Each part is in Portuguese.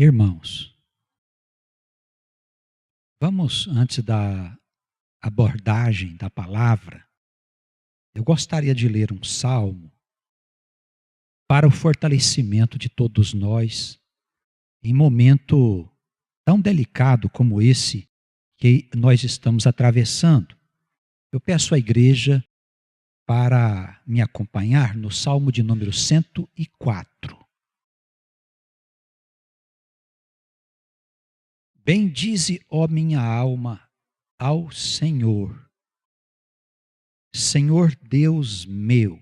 Irmãos, vamos, antes da abordagem da palavra, eu gostaria de ler um salmo para o fortalecimento de todos nós, em momento tão delicado como esse que nós estamos atravessando. Eu peço à igreja para me acompanhar no salmo de número 104. Bendize, ó minha alma, ao Senhor. Senhor Deus meu,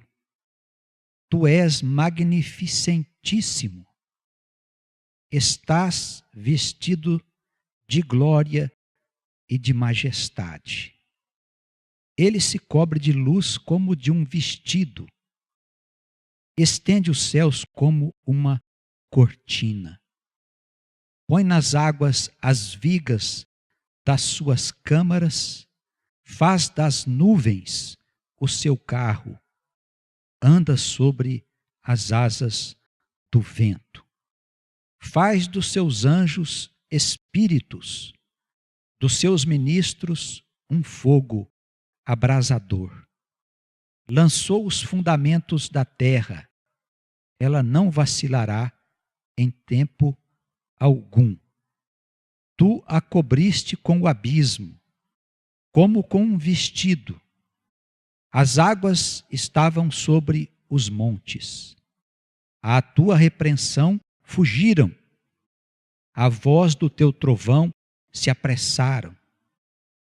Tu és magnificentíssimo. Estás vestido de glória e de majestade. Ele se cobre de luz como de um vestido. Estende os céus como uma cortina. Põe nas águas as vigas das suas câmaras, faz das nuvens o seu carro, anda sobre as asas do vento. Faz dos seus anjos espíritos, dos seus ministros um fogo abrasador. Lançou os fundamentos da terra, ela não vacilará em tempo algum. Tu a cobriste com o abismo, como com um vestido. As águas estavam sobre os montes. À tua repreensão fugiram. À voz do teu trovão se apressaram.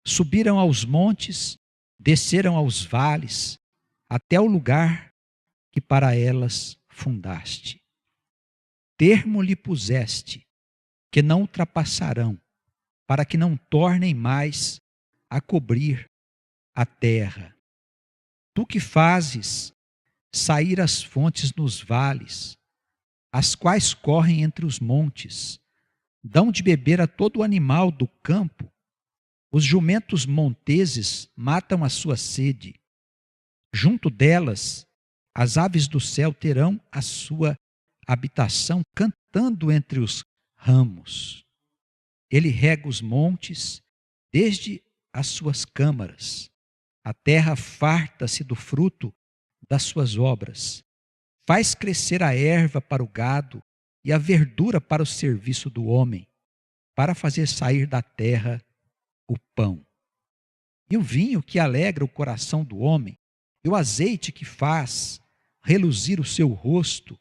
Subiram aos montes, desceram aos vales, até o lugar que para elas fundaste. Termo lhe puseste, que não ultrapassarão, para que não tornem mais a cobrir a terra. Tu que fazes sair as fontes nos vales, as quais correm entre os montes, dão de beber a todo animal do campo. Os jumentos monteses matam a sua sede. Junto delas, as aves do céu terão a sua habitação, cantando entre os ramos. Ele rega os montes desde as suas câmaras. A terra farta-se do fruto das suas obras. Faz crescer a erva para o gado e a verdura para o serviço do homem, para fazer sair da terra o pão. E o vinho que alegra o coração do homem, e o azeite que faz reluzir o seu rosto,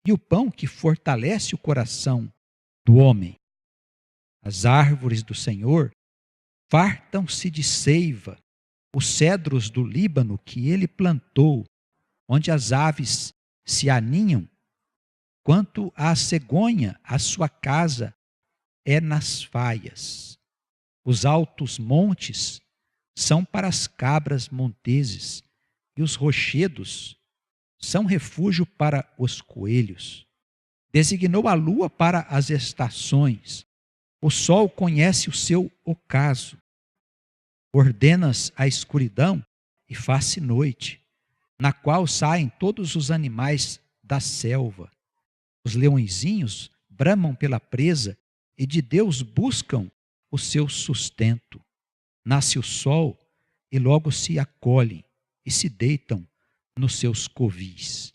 e o pão que fortalece o coração do homem. As árvores do Senhor fartam-se de seiva, os cedros do Líbano que ele plantou, onde as aves se aninham. Quanto à cegonha, a sua casa é nas faias. Os altos montes são para as cabras monteses, e os rochedos são refúgio para os coelhos. Designou a lua para as estações. O sol conhece o seu ocaso. Ordenas a escuridão e faz-se noite, na qual saem todos os animais da selva. Os leõezinhos bramam pela presa e de Deus buscam o seu sustento. Nasce o sol e logo se acolhem e se deitam nos seus covis.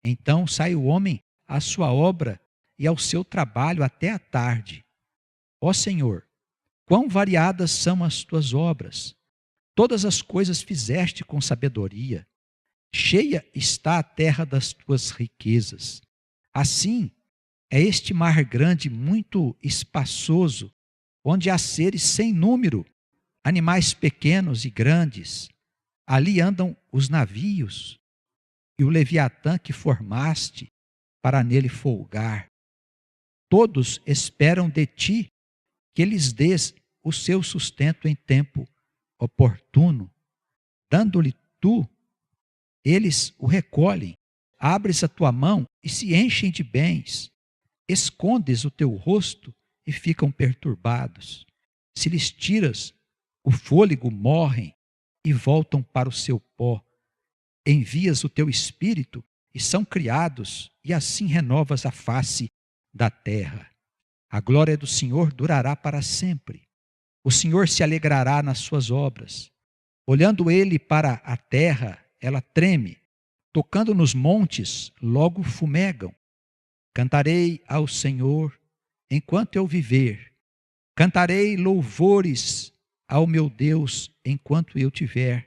Então sai o homem à sua obra e ao seu trabalho até a tarde. Ó Senhor, quão variadas são as tuas obras! Todas as coisas fizeste com sabedoria. Cheia está a terra das tuas riquezas. Assim é este mar grande muito espaçoso, onde há seres sem número, animais pequenos e grandes. Ali andam os navios e o Leviatã que formaste para nele folgar. Todos esperam de ti que lhes dês o seu sustento em tempo oportuno. Dando-lhe tu, eles o recolhem. Abres a tua mão e se enchem de bens. Escondes o teu rosto e ficam perturbados. Se lhes tiras o fôlego, morrem e voltam para o seu pó. Envias o teu espírito e são criados, e assim renovas a face da terra. A glória do Senhor durará para sempre. O Senhor se alegrará nas suas obras. Olhando ele para a terra, ela treme. Tocando nos montes, logo fumegam. Cantarei ao Senhor enquanto eu viver. Cantarei louvores ao meu Deus enquanto eu tiver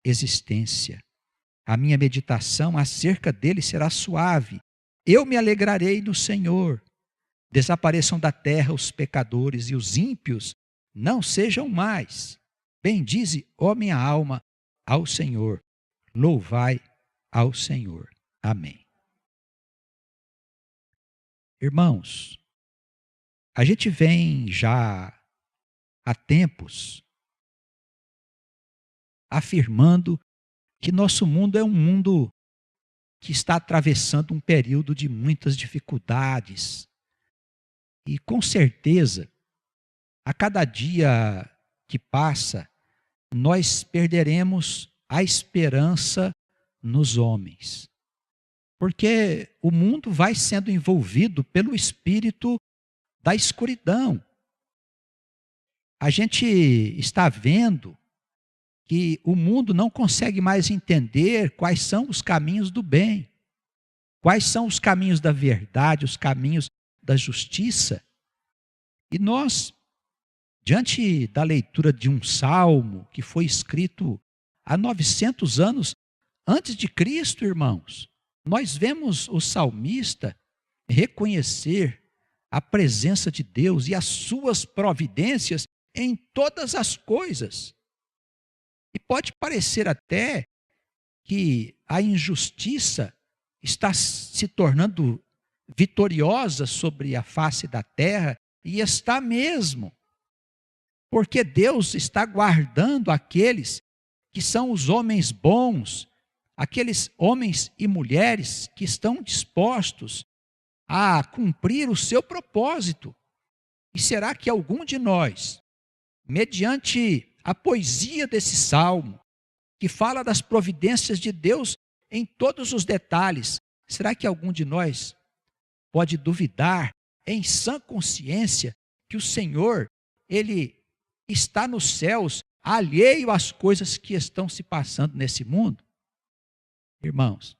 existência. A minha meditação acerca dele será suave. Eu me alegrarei no Senhor. Desapareçam da terra os pecadores e os ímpios não sejam mais. Bendize, ó minha alma, ao Senhor. Louvai ao Senhor. Amém. Irmãos, a gente vem já há tempos afirmando que nosso mundo é um mundo que está atravessando um período de muitas dificuldades. E com certeza, a cada dia que passa, nós perderemos a esperança nos homens. Porque o mundo vai sendo envolvido pelo espírito da escuridão. A gente está vendo que o mundo não consegue mais entender quais são os caminhos do bem, quais são os caminhos da verdade, os caminhos da justiça. E nós, diante da leitura de um salmo que foi escrito há 900 anos antes de Cristo, irmãos, nós vemos o salmista reconhecer a presença de Deus e as suas providências em todas as coisas. E pode parecer até que a injustiça está se tornando vitoriosa sobre a face da terra, e está mesmo. Porque Deus está guardando aqueles que são os homens bons, aqueles homens e mulheres que estão dispostos a cumprir o seu propósito. E será que algum de nós, mediante a poesia desse salmo, que fala das providências de Deus em todos os detalhes, será que algum de nós pode duvidar em sã consciência que o Senhor, Ele está nos céus, alheio às coisas que estão se passando nesse mundo? Irmãos,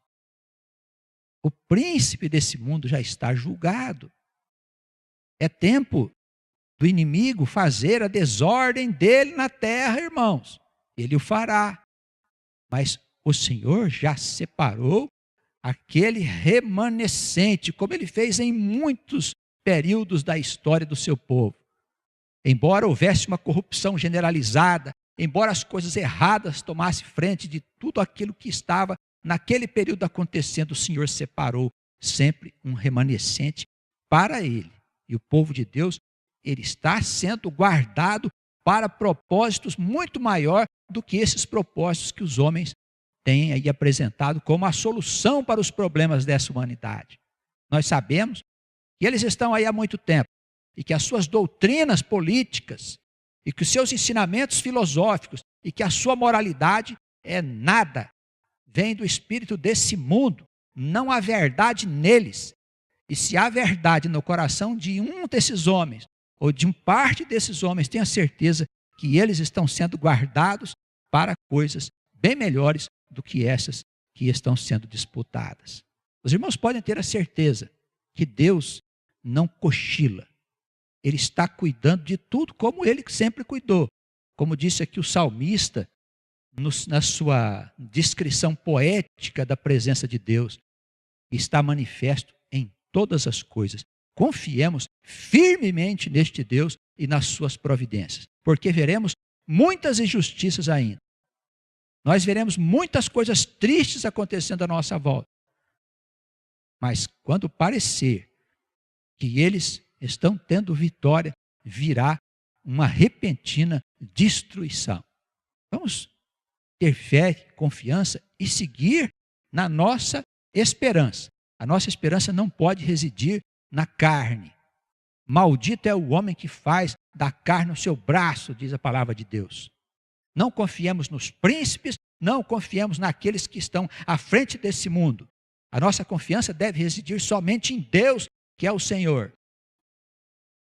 o príncipe desse mundo já está julgado. É tempo do inimigo fazer a desordem dele na terra, irmãos. Ele o fará. Mas o Senhor já separou aquele remanescente, como ele fez em muitos períodos da história do seu povo. Embora houvesse uma corrupção generalizada, embora as coisas erradas tomassem frente de tudo aquilo que estava naquele período acontecendo, o Senhor separou sempre um remanescente para ele. E o povo de Deus, ele está sendo guardado para propósitos muito maior do que esses propósitos que os homens têm aí apresentado como a solução para os problemas dessa humanidade. Nós sabemos que eles estão aí há muito tempo e que as suas doutrinas políticas e que os seus ensinamentos filosóficos e que a sua moralidade é nada, vem do espírito desse mundo, não há verdade neles. E se há verdade no coração de um desses homens, ou de uma parte desses homens, tenha certeza que eles estão sendo guardados para coisas bem melhores do que essas que estão sendo disputadas. Os irmãos podem ter a certeza que Deus não cochila. Ele está cuidando de tudo como Ele sempre cuidou. Como disse aqui o salmista, na sua descrição poética da presença de Deus, está manifesto em todas as coisas. Confiemos firmemente neste Deus e nas suas providências, porque veremos muitas injustiças ainda. Nós veremos muitas coisas tristes acontecendo à nossa volta. Mas quando parecer que eles estão tendo vitória, virá uma repentina destruição. Vamos ter fé, confiança e seguir na nossa esperança. A nossa esperança não pode residir na carne. Maldito é o homem que faz da carne o seu braço, diz a palavra de Deus. Não confiemos nos príncipes, não confiemos naqueles que estão à frente desse mundo. A nossa confiança deve residir somente em Deus, que é o Senhor.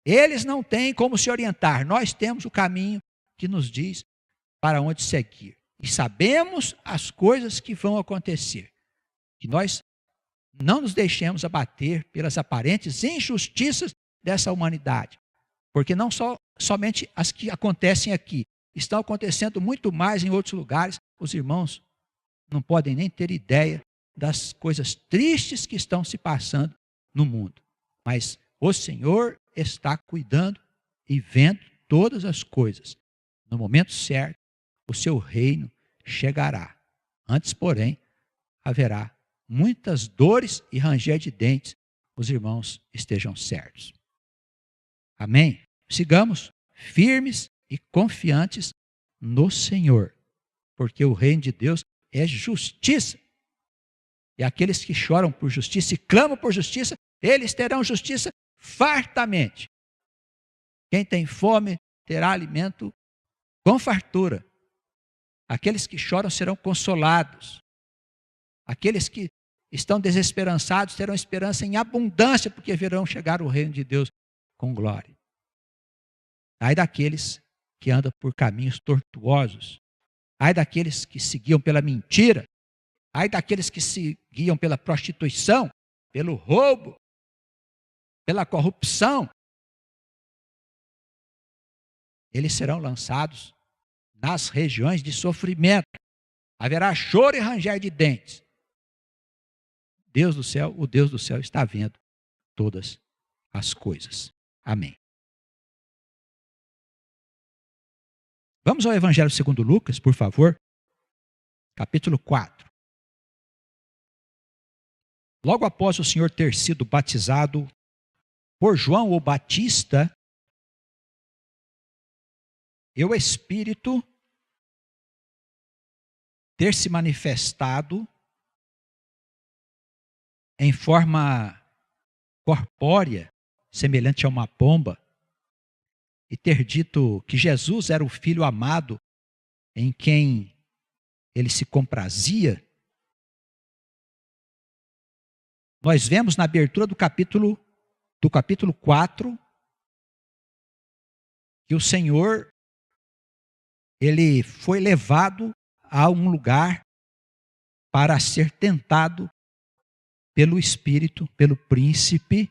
Eles não têm como se orientar. Nós temos o caminho que nos diz para onde seguir. E sabemos as coisas que vão acontecer. Que nós não nos deixemos abater pelas aparentes injustiças dessa humanidade. Porque não somente as que acontecem aqui, estão acontecendo muito mais em outros lugares. Os irmãos não podem nem ter ideia das coisas tristes que estão se passando no mundo. Mas o Senhor está cuidando e vendo todas as coisas. No momento certo, o seu reino chegará. Antes, porém, haverá muitas dores e ranger de dentes. Os irmãos estejam certos. Amém? Sigamos firmes e confiantes no Senhor, porque o reino de Deus é justiça. E aqueles que choram por justiça e clamam por justiça, eles terão justiça fartamente. Quem tem fome terá alimento com fartura. Aqueles que choram serão consolados. Aqueles que estão desesperançados terão esperança em abundância, porque verão chegar o reino de Deus com glória. Ai daqueles que andam por caminhos tortuosos. Ai daqueles que se guiam pela mentira. Ai daqueles que se guiam pela prostituição, pelo roubo, pela corrupção. Eles serão lançados nas regiões de sofrimento. Haverá choro e ranger de dentes. Deus do céu, o Deus do céu está vendo todas as coisas. Amém. Vamos ao Evangelho segundo Lucas, por favor. Capítulo 4. Logo após o Senhor ter sido batizado por João o Batista, e o Espírito ter se manifestado em forma corpórea, semelhante a uma pomba, e ter dito que Jesus era o Filho amado, em quem ele se comprazia, nós vemos na abertura do capítulo 4, que o Senhor, ele foi levado a um lugar para ser tentado pelo espírito, pelo príncipe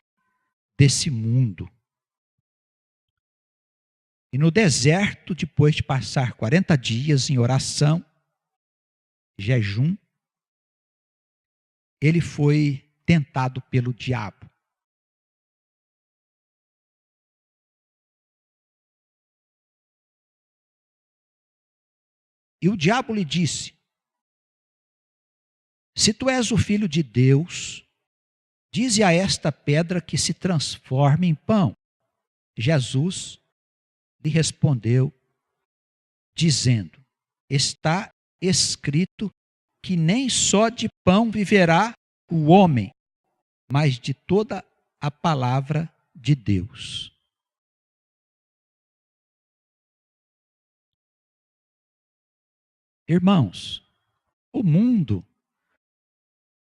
desse mundo. E no deserto, depois de passar 40 dias em oração, jejum, ele foi tentado pelo diabo. E o diabo lhe disse: se tu és o Filho de Deus, dize a esta pedra que se transforme em pão. Jesus lhe respondeu, dizendo: está escrito que nem só de pão viverá o homem, mas de toda a palavra de Deus. Irmãos, o mundo,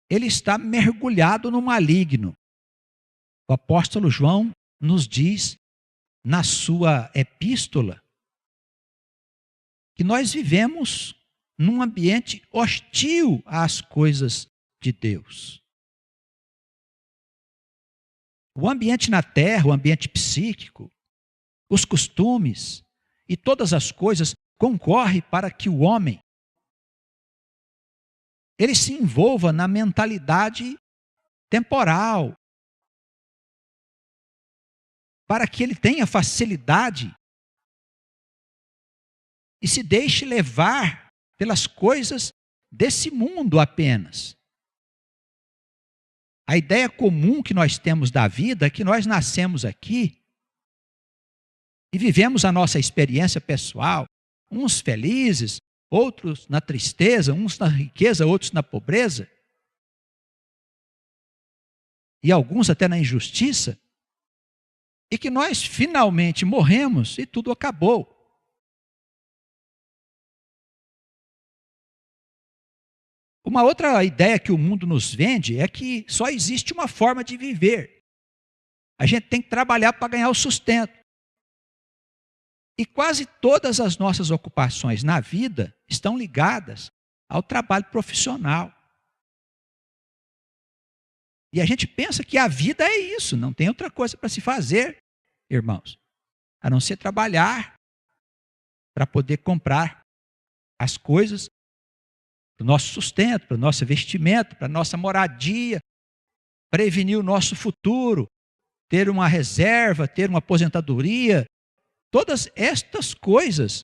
ele está mergulhado no maligno. O apóstolo João nos diz, na sua epístola, que nós vivemos num ambiente hostil às coisas de Deus. O ambiente na terra, o ambiente psíquico, os costumes e todas as coisas concorrem para que o homem ele se envolva na mentalidade temporal, para que ele tenha facilidade e se deixe levar pelas coisas desse mundo apenas. A ideia comum que nós temos da vida é que nós nascemos aqui e vivemos a nossa experiência pessoal, uns felizes, outros na tristeza, uns na riqueza, outros na pobreza, e alguns até na injustiça, e que nós finalmente morremos e tudo acabou. Uma outra ideia que o mundo nos vende é que só existe uma forma de viver. A gente tem que trabalhar para ganhar o sustento. E quase todas as nossas ocupações na vida estão ligadas ao trabalho profissional. E a gente pensa que a vida é isso, não tem outra coisa para se fazer, irmãos, a não ser trabalhar para poder comprar as coisas para o nosso sustento, para o nosso vestimento, para a nossa moradia, prevenir o nosso futuro, ter uma reserva, ter uma aposentadoria. Todas estas coisas,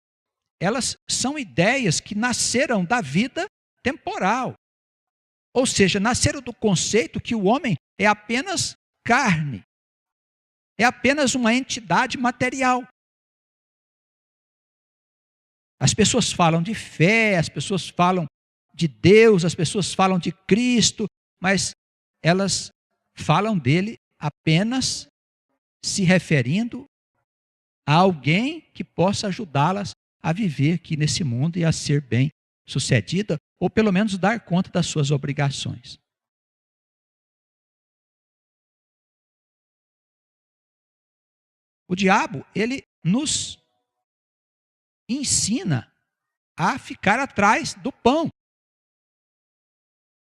elas são ideias que nasceram da vida temporal. Ou seja, nasceram do conceito que o homem é apenas carne, é apenas uma entidade material. As pessoas falam de fé, as pessoas falam de Deus, as pessoas falam de Cristo, mas elas falam dele apenas se referindo a alguém que possa ajudá-las a viver aqui nesse mundo e a ser bem-sucedida, ou pelo menos dar conta das suas obrigações. O diabo, ele nos ensina a ficar atrás do pão.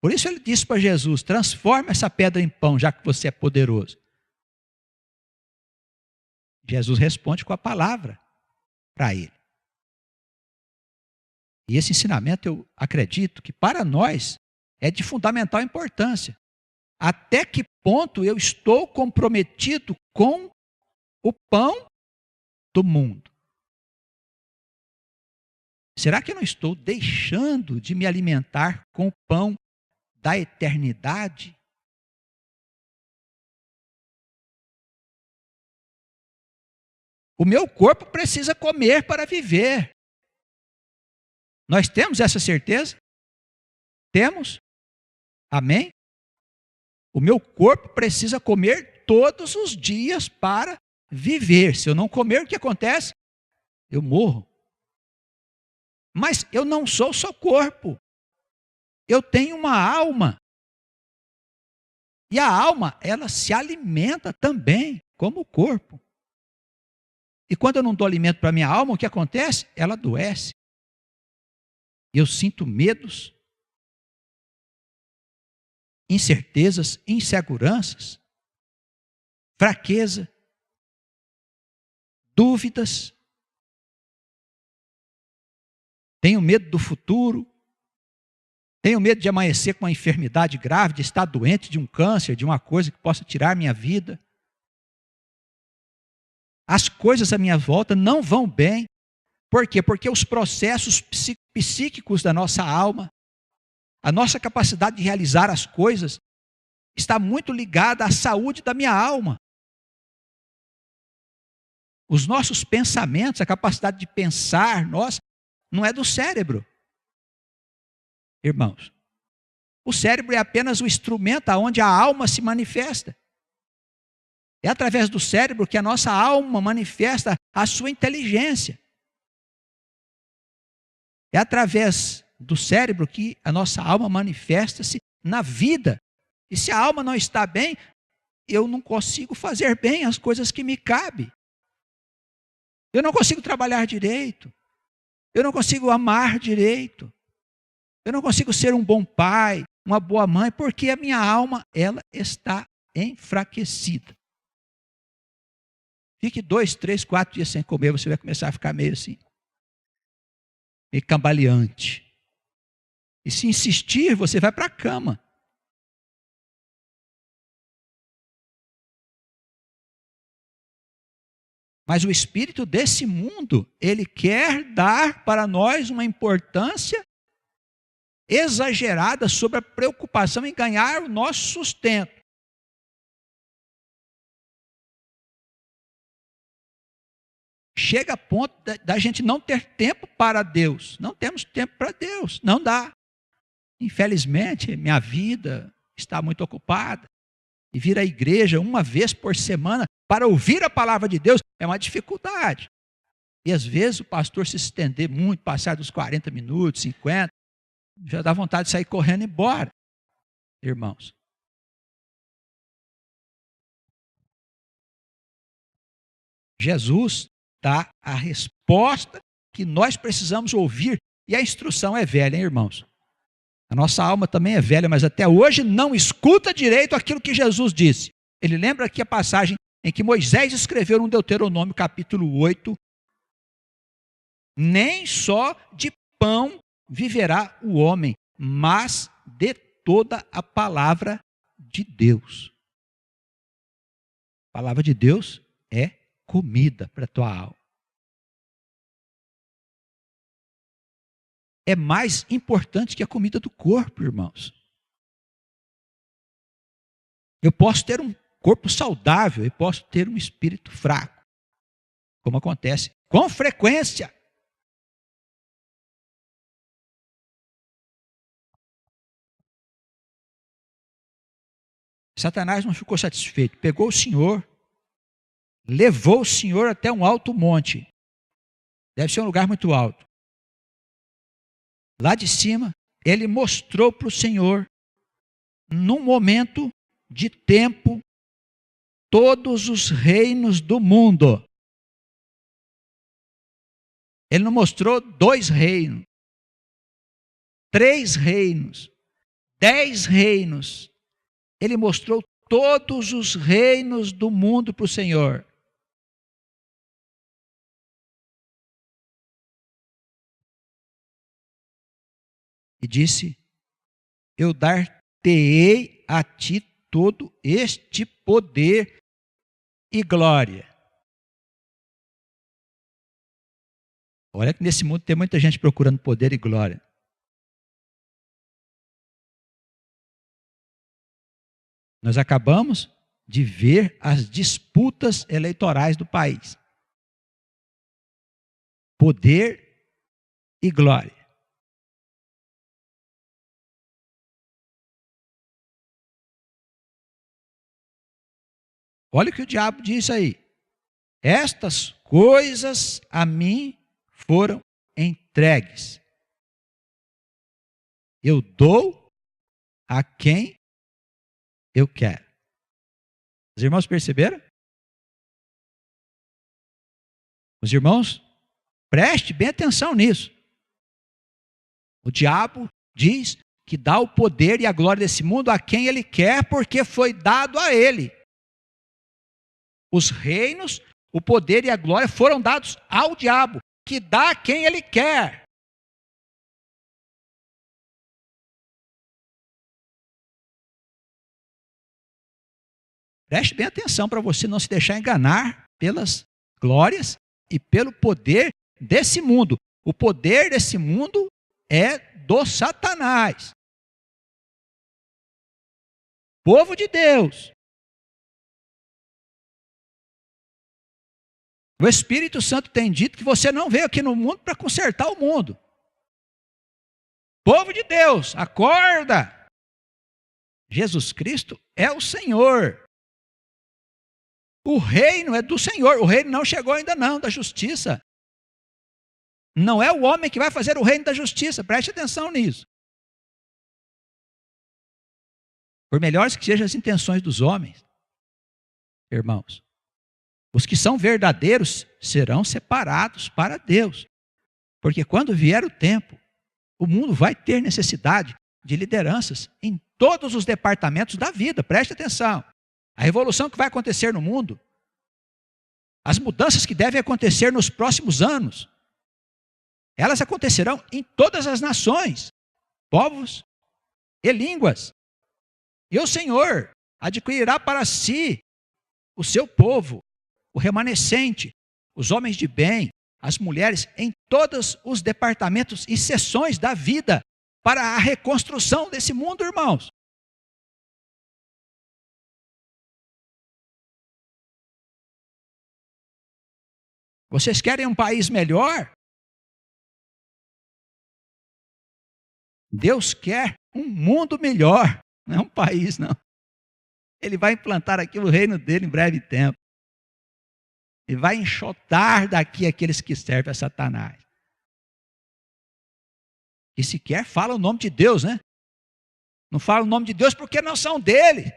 Por isso ele disse para Jesus: transforma essa pedra em pão, já que você é poderoso. Jesus responde com a palavra para ele. E esse ensinamento, eu acredito que para nós é de fundamental importância. Até que ponto eu estou comprometido com o pão do mundo? Será que eu não estou deixando de me alimentar com o pão da eternidade? O meu corpo precisa comer para viver. Nós temos essa certeza? Temos? Amém? O meu corpo precisa comer todos os dias para viver. Se eu não comer, o que acontece? Eu morro. Mas eu não sou só corpo. Eu tenho uma alma. E a alma, ela se alimenta também, como o corpo. E quando eu não dou alimento para a minha alma, o que acontece? Ela adoece. Eu sinto medos, incertezas, inseguranças, fraqueza, dúvidas. Tenho medo do futuro. Tenho medo de amanhecer com uma enfermidade grave, de estar doente de um câncer, de uma coisa que possa tirar minha vida. As coisas à minha volta não vão bem. Por quê? Porque os processos psíquicos da nossa alma, a nossa capacidade de realizar as coisas, está muito ligada à saúde da minha alma. Os nossos pensamentos, a capacidade de pensar, não é do cérebro. Irmãos, o cérebro é apenas o instrumento aonde a alma se manifesta. É através do cérebro que a nossa alma manifesta a sua inteligência. É através do cérebro que a nossa alma manifesta-se na vida. E se a alma não está bem, eu não consigo fazer bem as coisas que me cabem. Eu não consigo trabalhar direito. Eu não consigo amar direito. Eu não consigo ser um bom pai, uma boa mãe, porque a minha alma, ela está enfraquecida. Fique 2, 3, 4 dias sem comer, você vai começar a ficar meio assim, meio cambaleante. E se insistir, você vai para a cama. Mas o espírito desse mundo, ele quer dar para nós uma importância exagerada sobre a preocupação em ganhar o nosso sustento. Chega a ponto da gente não ter tempo para Deus. Não temos tempo para Deus, não dá. Infelizmente, minha vida está muito ocupada. E vir à igreja uma vez por semana para ouvir a palavra de Deus é uma dificuldade. E às vezes o pastor se estender muito, passar dos 40 minutos, 50, já dá vontade de sair correndo e ir embora, irmãos. Jesus dá a resposta que nós precisamos ouvir. E a instrução é velha, hein, irmãos? A nossa alma também é velha, mas até hoje não escuta direito aquilo que Jesus disse. Ele lembra aqui a passagem em que Moisés escreveu no Deuteronômio capítulo 8, nem só de pão viverá o homem, mas de toda a palavra de Deus. A palavra de Deus é comida para a tua alma. É mais importante que a comida do corpo, irmãos. Eu posso ter um corpo saudável e posso ter um espírito fraco, como acontece com frequência. Satanás não ficou satisfeito, pegou o Senhor, levou o Senhor até um alto monte. Deve ser um lugar muito alto. Lá de cima, ele mostrou para o Senhor, num momento de tempo, todos os reinos do mundo. Ele não mostrou 2 reinos, 3 reinos, 10 reinos. Ele mostrou todos os reinos do mundo para o Senhor. E disse: eu dar-te-ei a ti todo este poder e glória. Olha que nesse mundo tem muita gente procurando poder e glória. Nós acabamos de ver as disputas eleitorais do país. Poder e glória. Olha o que o diabo diz aí. Estas coisas a mim foram entregues. Eu dou a quem eu quero. Os irmãos perceberam? Os irmãos, preste bem atenção nisso. O diabo diz que dá o poder e a glória desse mundo a quem ele quer, porque foi dado a ele. Os reinos, o poder e a glória foram dados ao diabo, que dá a quem ele quer. Preste bem atenção para você não se deixar enganar pelas glórias e pelo poder desse mundo. O poder desse mundo é do Satanás. Povo de Deus. O Espírito Santo tem dito que você não veio aqui no mundo para consertar o mundo. Povo de Deus, acorda! Jesus Cristo é o Senhor. O reino é do Senhor. O reino não chegou ainda não, da justiça. Não é o homem que vai fazer o reino da justiça. Preste atenção nisso. Por melhores que sejam as intenções dos homens, irmãos, os que são verdadeiros serão separados para Deus. Porque quando vier o tempo, o mundo vai ter necessidade de lideranças em todos os departamentos da vida. Preste atenção. A revolução que vai acontecer no mundo, as mudanças que devem acontecer nos próximos anos, elas acontecerão em todas as nações, povos e línguas. E o Senhor adquirirá para si o seu povo, o remanescente, os homens de bem, as mulheres, em todos os departamentos e seções da vida, para a reconstrução desse mundo, irmãos. Vocês querem um país melhor? Deus quer um mundo melhor, não é um país, não. Ele vai implantar aqui o reino dele em breve tempo. E vai enxotar daqui aqueles que servem a Satanás. E sequer fala o nome de Deus, né? Não fala o nome de Deus porque não são dele.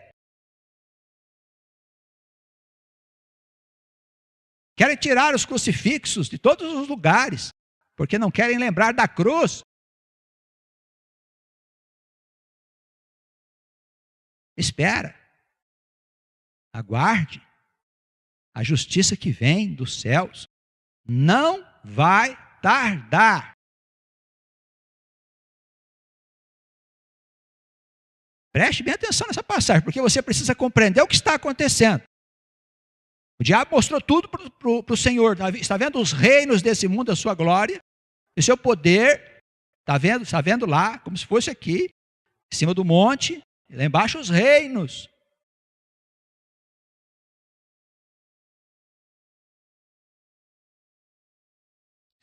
Querem tirar os crucifixos de todos os lugares, porque não querem lembrar da cruz. Espera. Aguarde. A justiça que vem dos céus não vai tardar. Preste bem atenção nessa passagem, porque você precisa compreender o que está acontecendo. O diabo mostrou tudo para o Senhor. Está vendo os reinos desse mundo, a sua glória, o seu poder. Está vendo lá, como se fosse aqui, em cima do monte, e lá embaixo os reinos.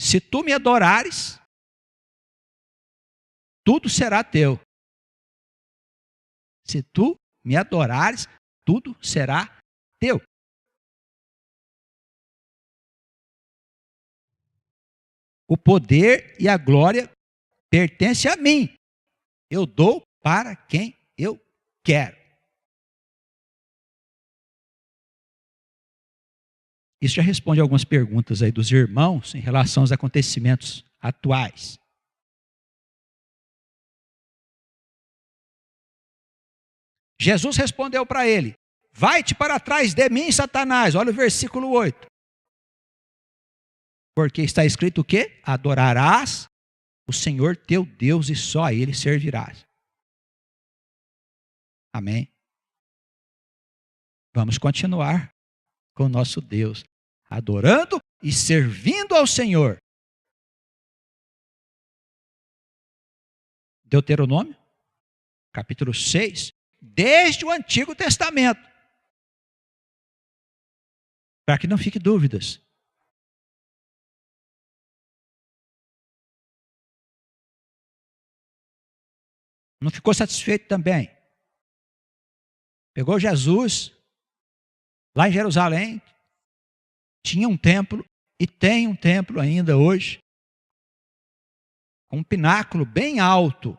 Se tu me adorares, tudo será teu. Se tu me adorares, tudo será teu. O poder e a glória pertencem a mim. Eu dou para quem eu quero. Isso já responde algumas perguntas aí dos irmãos em relação aos acontecimentos atuais. Jesus respondeu para ele: vai-te para trás de mim, Satanás. Olha o versículo 8. Porque está escrito o quê? Adorarás o Senhor teu Deus e só a Ele servirás. Amém? Vamos continuar com o nosso Deus, adorando e servindo ao Senhor. Deuteronômio, capítulo 6, desde o Antigo Testamento. Para que não fique dúvidas. Não ficou satisfeito também. Pegou Jesus, lá em Jerusalém, tinha um templo, e tem um templo ainda hoje, com um pináculo bem alto,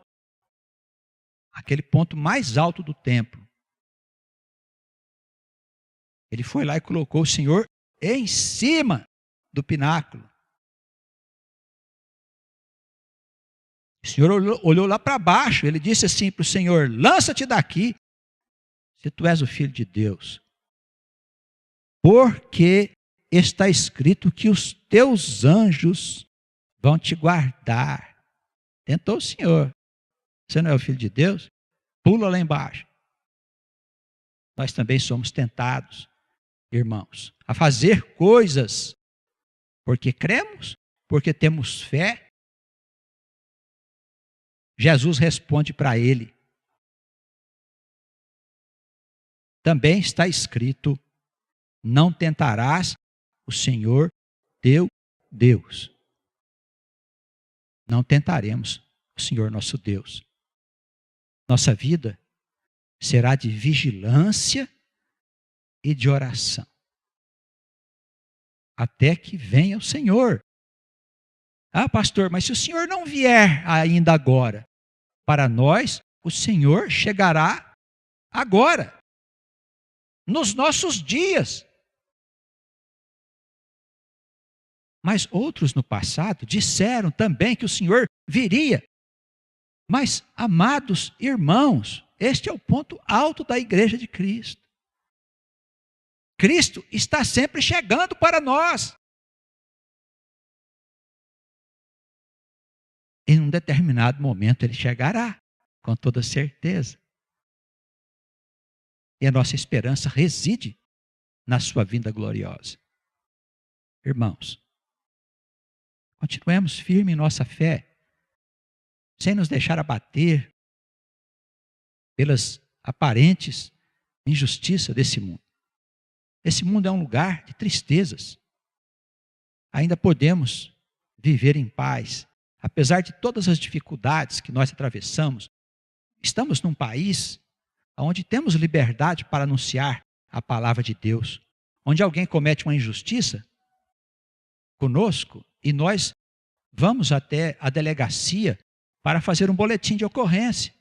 aquele ponto mais alto do templo. Ele foi lá e colocou o Senhor em cima do pináculo. O Senhor olhou lá para baixo, ele disse assim para o Senhor: lança-te daqui, se tu és o Filho de Deus. Porque está escrito que os teus anjos vão te guardar. Tentou o Senhor. Você não é o Filho de Deus? Pula lá embaixo. Nós também somos tentados, irmãos, a fazer coisas porque cremos, porque temos fé. Jesus responde para ele: também está escrito, não tentarás o Senhor teu Deus. Não tentaremos o Senhor nosso Deus. Nossa vida será de vigilância e de oração, até que venha o Senhor. Ah, pastor, mas se o Senhor não vier ainda agora, para nós, o Senhor chegará agora, nos nossos dias. Mas outros no passado disseram também que o Senhor viria. Mas, amados irmãos, este é o ponto alto da igreja de Cristo. Cristo está sempre chegando para nós. Em um determinado momento ele chegará, com toda certeza. E a nossa esperança reside na sua vinda gloriosa. Irmãos, continuemos firmes em nossa fé, sem nos deixar abater pelas aparentes injustiças desse mundo. Esse mundo é um lugar de tristezas. Ainda podemos viver em paz. Apesar de todas as dificuldades que nós atravessamos, estamos num país onde temos liberdade para anunciar a palavra de Deus. Onde alguém comete uma injustiça conosco e nós vamos até a delegacia para fazer um boletim de ocorrência.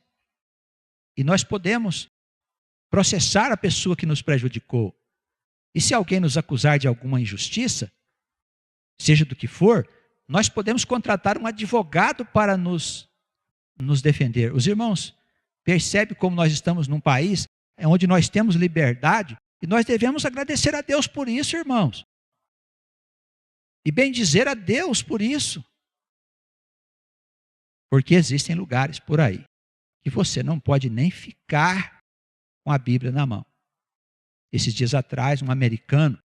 E nós podemos processar a pessoa que nos prejudicou. E se alguém nos acusar de alguma injustiça, seja do que for, nós podemos contratar um advogado para nos defender. Os irmãos, percebe como nós estamos num país onde nós temos liberdade e nós devemos agradecer a Deus por isso, irmãos. E bendizer a Deus por isso. Porque existem lugares por aí que você não pode nem ficar com a Bíblia na mão. Esses dias atrás, um americano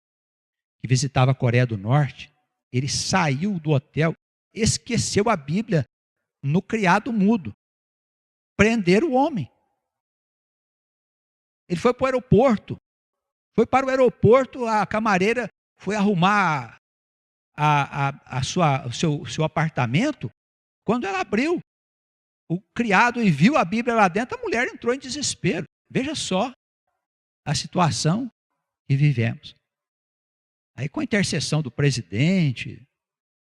que visitava a Coreia do Norte, ele saiu do hotel, esqueceu a Bíblia no criado mudo. Prenderam o homem. Ele foi para o aeroporto. A camareira foi arrumar o seu apartamento. Quando ela abriu, o criado e viu a Bíblia lá dentro, a mulher entrou em desespero. Veja só a situação que vivemos. Aí, com a intercessão do presidente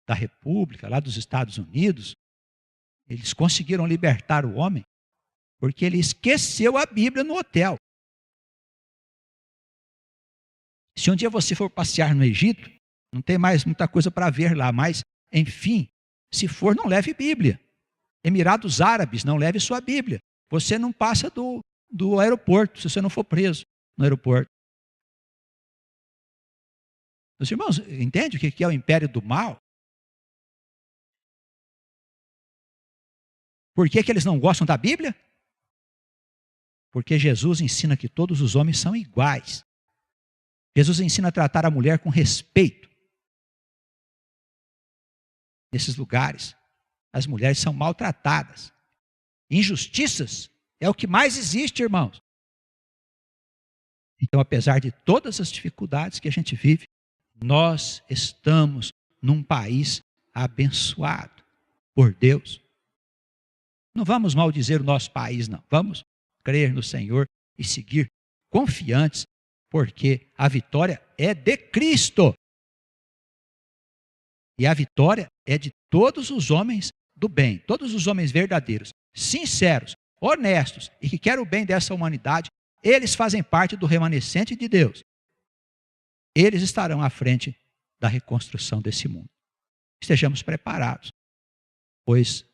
da República, lá dos Estados Unidos, eles conseguiram libertar o homem, porque ele esqueceu a Bíblia no hotel. Se um dia você for passear no Egito, não tem mais muita coisa para ver lá, mas, enfim, se for, não leve Bíblia. Emirados Árabes, não leve sua Bíblia. Você não passa do aeroporto, se você não for preso no aeroporto. Os irmãos, entendem o que é o império do mal? Por que eles não gostam da Bíblia? Porque Jesus ensina que todos os homens são iguais. Jesus ensina a tratar a mulher com respeito. Nesses lugares, as mulheres são maltratadas. Injustiças é o que mais existe, irmãos. Então, apesar de todas as dificuldades que a gente vive, nós estamos num país abençoado por Deus. Não vamos maldizer o nosso país, não. Vamos crer no Senhor e seguir confiantes, porque a vitória é de Cristo. E a vitória é de todos os homens do bem, todos os homens verdadeiros, sinceros, honestos e que querem o bem dessa humanidade. Eles fazem parte do remanescente de Deus. Eles estarão à frente da reconstrução desse mundo. Estejamos preparados, pois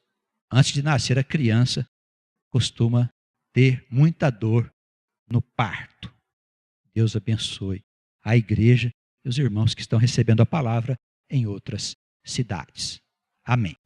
antes de nascer a criança costuma ter muita dor no parto. Deus abençoe a igreja e os irmãos que estão recebendo a palavra em outras cidades. Amém.